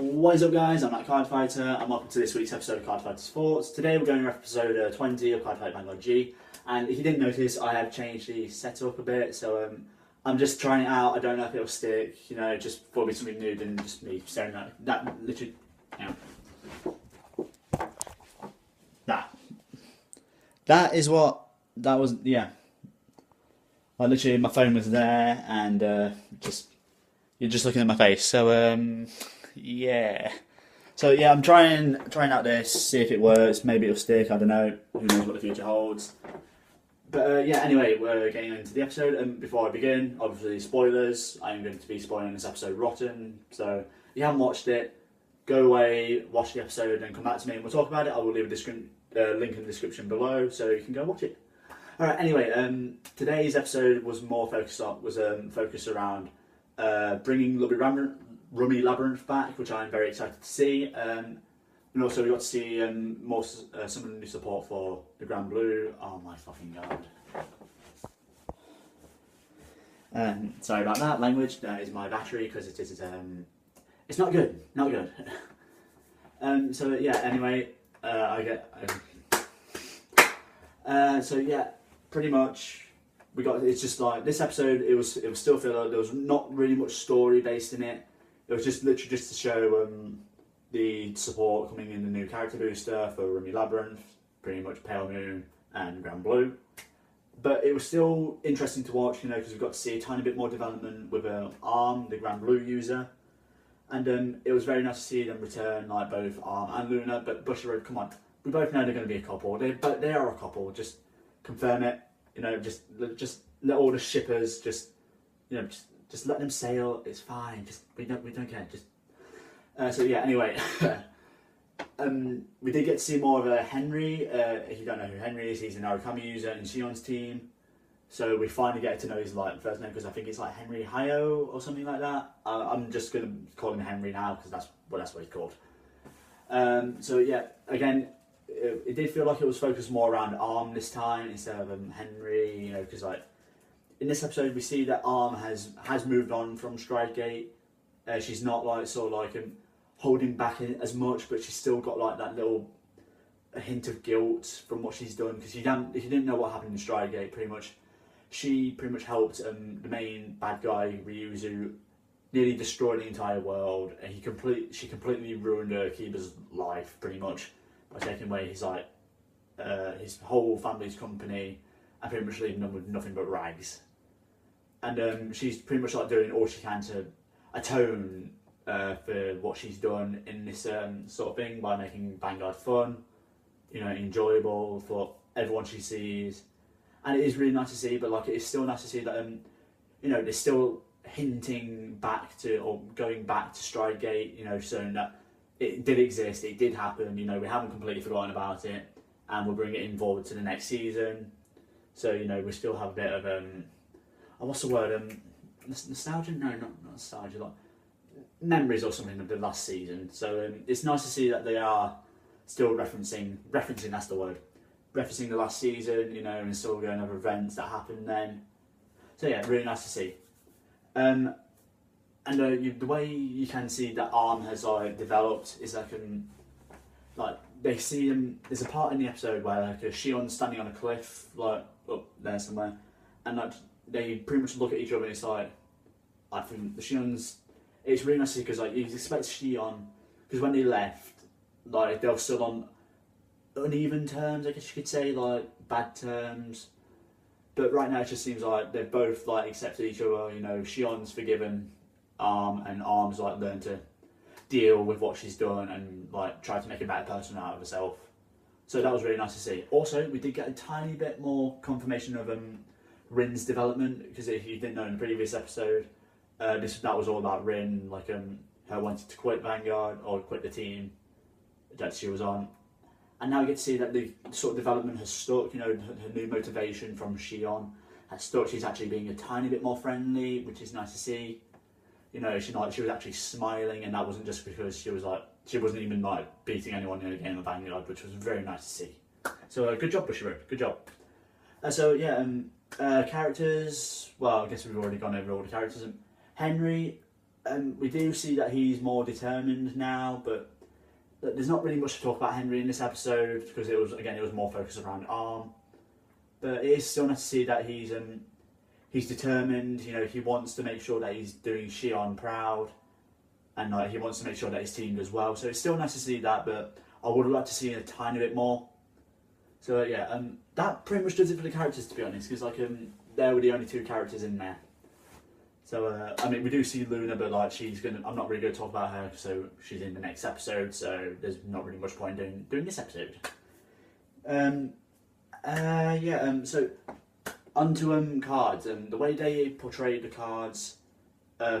What is up, guys? I'm CardFighter and welcome to this week's episode of CardFighter's Thoughts. Today we're going to episode 20 of CardFight Vanguard G, and if you didn't notice, I have changed the setup a bit, so I'm just trying it out. I don't know if it'll stick, you know, just thought it'd be something new than just me staring at that literally, That is what, that was, yeah. I literally, my phone was there and you're just looking at my face, so yeah. So yeah, I'm trying out this, see if it works, maybe it'll stick, I don't know, who knows what the future holds. But yeah, anyway, we're getting into the episode, and before I begin, obviously spoilers, I'm going to be spoiling this episode rotten, so if you haven't watched it, go away, watch the episode and come back to me and we'll talk about it. I will leave a link in the description below so you can go watch it. Alright, anyway, today's episode was more focused around bringing Rummy Labyrinth back, which I'm very excited to see. And also we got to see some of the new support for the Grand Blue. Oh my fucking god. Sorry about that language, that is my battery because it is, it's not good, not good. So yeah, anyway, so yeah, pretty much it's just like this episode, it was still filler. There was not really much story based in it. It was just literally just to show the support coming in, the new character booster for Rummy Labyrinth, pretty much Pale Moon and Grand Blue. But it was still interesting to watch, you know, because we got to see a tiny bit more development with Arm, the Grand Blue user. And it was very nice to see them return, like both Arm and Luna. But Bushiroad, come on, we both know they're going to be a couple. They are a couple. Just confirm it. You know, just let all the shippers just let them sail. It's fine. Just we don't care. Just so yeah. Anyway, we did get to see more of Henry. If you don't know who Henry is, he's an Arikami user in Shion's team. So we finally get to know his first name, because I think it's like Henry Hayo or something like that. I'm just gonna call him Henry now because that's what he's called. So yeah, again, it did feel like it was focused more around Arm this time instead of Henry. You know, because like in this episode we see that Arm has moved on from Stridegate. She's not holding back as much, but she's still got like that little hint of guilt from what she's done. Because if you didn't know what happened in Stridegate, she pretty much helped the main bad guy Ryuzu nearly destroy the entire world, and she completely ruined Kiba's life pretty much by taking away his whole family's company and pretty much leaving them with nothing but rags. And she's pretty much like doing all she can to atone for what she's done in this sort of thing by making Vanguard fun, you know, enjoyable for everyone she sees. And it is really nice to see, but like it is still nice to see that you know, they're still hinting back to, or going back to Stridegate, you know, showing that it did exist, it did happen, you know, we haven't completely forgotten about it, and we'll bring it in forward to the next season. So, you know, we still have a bit of what's the word? Nostalgia? No, not nostalgia, like memories or something of the last season. So it's nice to see that they are still referencing, that's the word. Referencing the last season, you know, and still going over events that happened then. So yeah, really nice to see. And the way you can see that Arm has developed is like they see him. There's a part in the episode where like Shion's standing on a cliff, like up there somewhere, and like they pretty much look at each other. And it's like, I think the Shion's. It's really nice to see, because like you expect Shion, because when they left, like they were still on uneven terms, I guess you could say, like bad terms. But right now it just seems like they've both like accepted each other. You know, Shion's forgiven Arm, and Arm's like learned to deal with what she's done and like try to make a better person out of herself. So that was really nice to see. Also, we did get a tiny bit more confirmation of Rin's development, because if you didn't know in the previous episode, that was all about Rin, like her wanting to quit Vanguard or quit the team that she was on. And now we get to see that the sort of development has stuck, you know, her new motivation from Shion has stuck. She's actually being a tiny bit more friendly, which is nice to see. You know, she was actually smiling, and that wasn't just because she wasn't even like beating anyone in a game of Vanguard, which was very nice to see. So good job, Bushiroad, good job. So yeah, characters, well, I guess we've already gone over all the characters. Henry, we do see that he's more determined now, but there's not really much to talk about Henry in this episode because it was more focused around Arm. But it is still nice to see that he's determined. You know, he wants to make sure that he's doing Shion proud, and like he wants to make sure that his team does well. So it's still nice to see that, but I would like to see a tiny bit more. So yeah, that pretty much does it for the characters, to be honest, because like there were the only 2 characters in there. So I mean, we do see Luna, but like I'm not really going to talk about her, so she's in the next episode. So there's not really much point in doing this episode. So onto cards. The way they portrayed the cards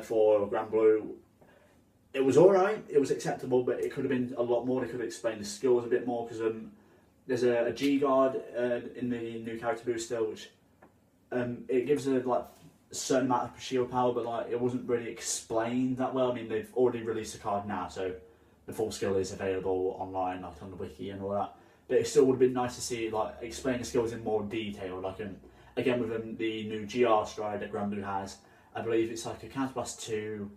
for Grand Blue, it was alright. It was acceptable, but it could have been a lot more. They could have explained the skills a bit more because there's a G guard in the new character booster, which it gives a certain amount of shield power, but like it wasn't really explained that well. I mean, they've already released a card now, so the full skill is available online, like on the wiki and all that. But it still would have been nice to see like explain the skills in more detail. Like again with the new GR stride that Grand Blue has, I believe it's like a counterblast 2,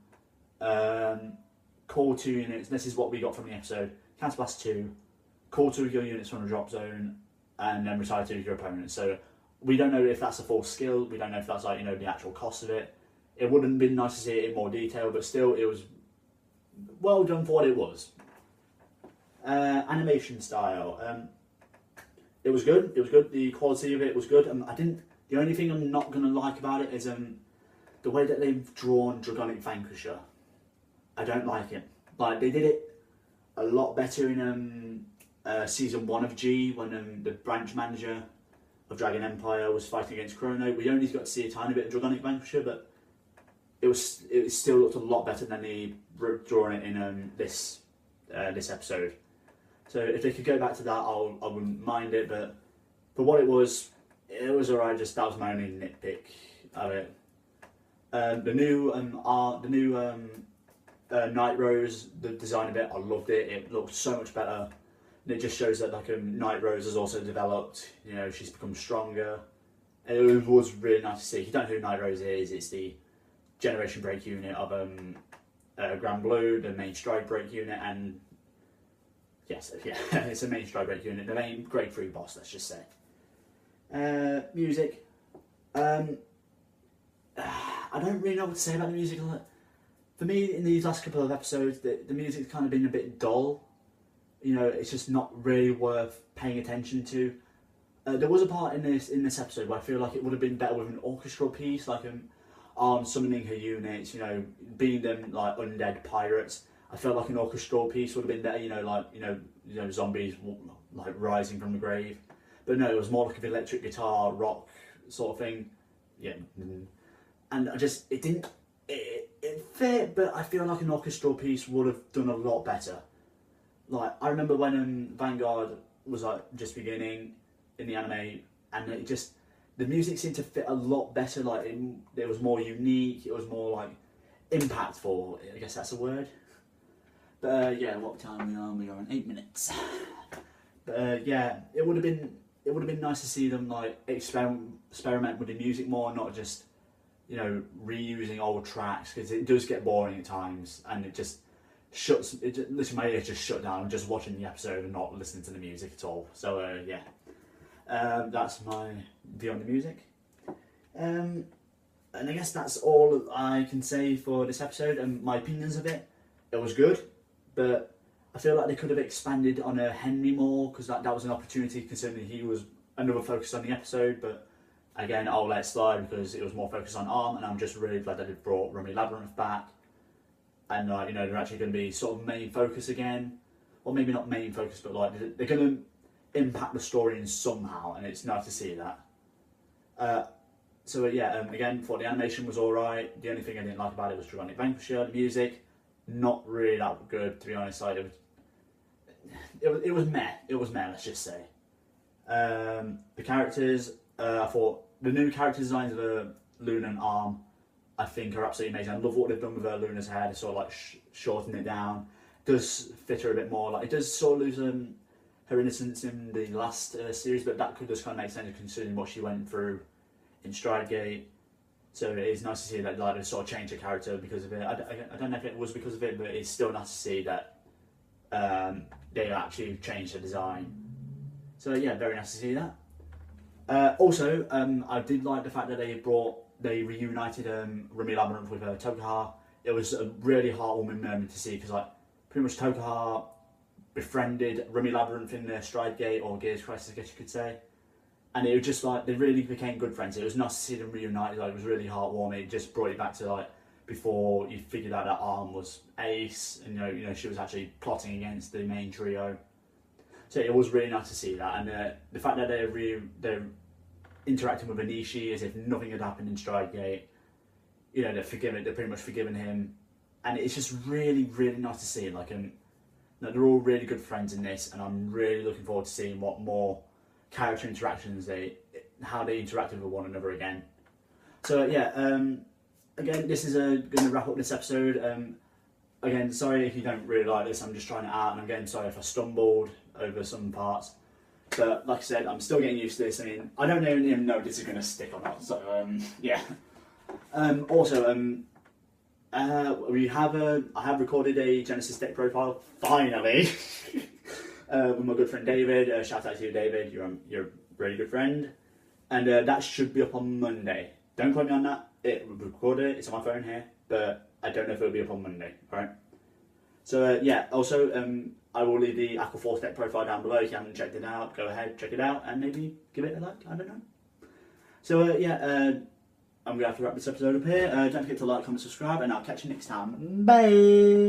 call 2 units. This is what we got from the episode: counterblast 2, call 2 of your units from the drop zone, and then retire 2 of your opponent. So we don't know if that's a full skill. We don't know if that's like the actual cost of it. It wouldn't have been nice to see it in more detail, but still, it was well done for what it was. Animation style, it was good. It was good. The quality of it was good. The only thing I'm not gonna like about it is the way that they've drawn Dragonic Vanquisher. I don't like it. Like they did it a lot better in season 1 of G when the branch manager of Dragon Empire was fighting against Chrono. We only got to see a tiny bit of Dragonic Vanquisher, but it still looked a lot better than they drawn it in this episode. So if they could go back to that, I wouldn't mind it. But for what it was alright. Just that was my only nitpick of it. The new Night Rose, the design of it, I loved it. It looked so much better. And it just shows that Night Rose has also developed. She's become stronger. It was really nice to see. If you don't know who Night Rose is, it's the Generation Break unit of Grand Blue, the main Stride Break unit, and yes, yeah, it's a main Stride Break unit, the main Grade 3 boss, let's just say. Music. I don't really know what to say about the music. For me, in these last couple of episodes, the music's kind of been a bit dull. It's just not really worth paying attention to. There was a part in this episode where I feel like it would have been better with an orchestral piece, like summoning her units, being them like undead pirates. I felt like an orchestral piece would have been better, zombies like rising from the grave. But no, it was more like an electric guitar rock sort of thing. Yeah, and it fit, but I feel like an orchestral piece would have done a lot better. Like I remember when Vanguard was just beginning in the anime, and the music seemed to fit a lot better. Like it was more unique. It was more impactful. I guess that's a word. But yeah, what time are we on? We're on 8 minutes. But yeah, it would have been nice to see them experiment with the music more, not just reusing old tracks, because it does get boring at times, and literally my ears just shut down. I'm just watching the episode and not listening to the music at all. So yeah, that's my view on the music. And I guess that's all I can say for this episode and my opinions of it. It was good, but I feel like they could have expanded on Henry more, because that was an opportunity, considering he was another focus on the episode. But again, I'll let it slide because it was more focused on Arm, and I'm just really glad that they brought Rummy Labyrinth back. And they're actually going to be sort of main focus again, or maybe not main focus, but they're going to impact the story in somehow, and it's nice to see that. So yeah, again, thought the animation was alright. The only thing I didn't like about it was Dragonic Vanquisher. The music, not really that good, to be honest. It was meh. It was meh, let's just say. The characters, I thought the new character designs of Luna and Arm, I think, are absolutely amazing. I love what they've done with Luna's hair. They sort of shorten it down. It does fit her a bit more. It does sort of lose her innocence in the last series, but that could just kind of make sense considering what she went through in Stridegate. So it is nice to see that like they sort of changed the character because of it. I don't know if it was because of it, but it's still nice to see that they actually changed the design. So yeah, very nice to see that. Also, I did like the fact that they reunited Remy Labyrinth with Tokuha. It was a really heartwarming moment to see because like pretty much Tokuha befriended Remy Labyrinth in the Stride Gate or Gears Crisis, I guess you could say. And it was just like, they really became good friends. It was nice to see them reunited, like it was really heartwarming. It just brought you back to like, before you figured out that Arm was ace, and you know she was actually plotting against the main trio. So it was really nice to see that, and the fact that they're interacting with Anishi as if nothing had happened in Stride Gate. You know, they're pretty much forgiven him, and it's just really, really nice to see. Like, they're all really good friends in this, and I'm really looking forward to seeing what more character interactions how they interacted with one another again. So yeah, again, this is going to wrap up this episode. Again, sorry if you don't really like this. I'm just trying it out, and again, sorry if I stumbled over some parts. But like I said, I'm still getting used to this. I mean, I don't even know if this is going to stick or not. So yeah. Also, I have recorded a Genesis deck profile finally. With my good friend David. Shout out to you, David. You're a really good friend, and that should be up on Monday. Don't quote me on that. We've recorded it. It's on my phone here, but I don't know if it'll be up on Monday. All right. So yeah. Also, I will leave the Aqua Force deck profile down below. If you haven't checked it out, go ahead, check it out, and maybe give it a like. I don't know. So yeah. I'm gonna have to wrap this episode up here. Don't forget to like, comment, subscribe, and I'll catch you next time. Bye.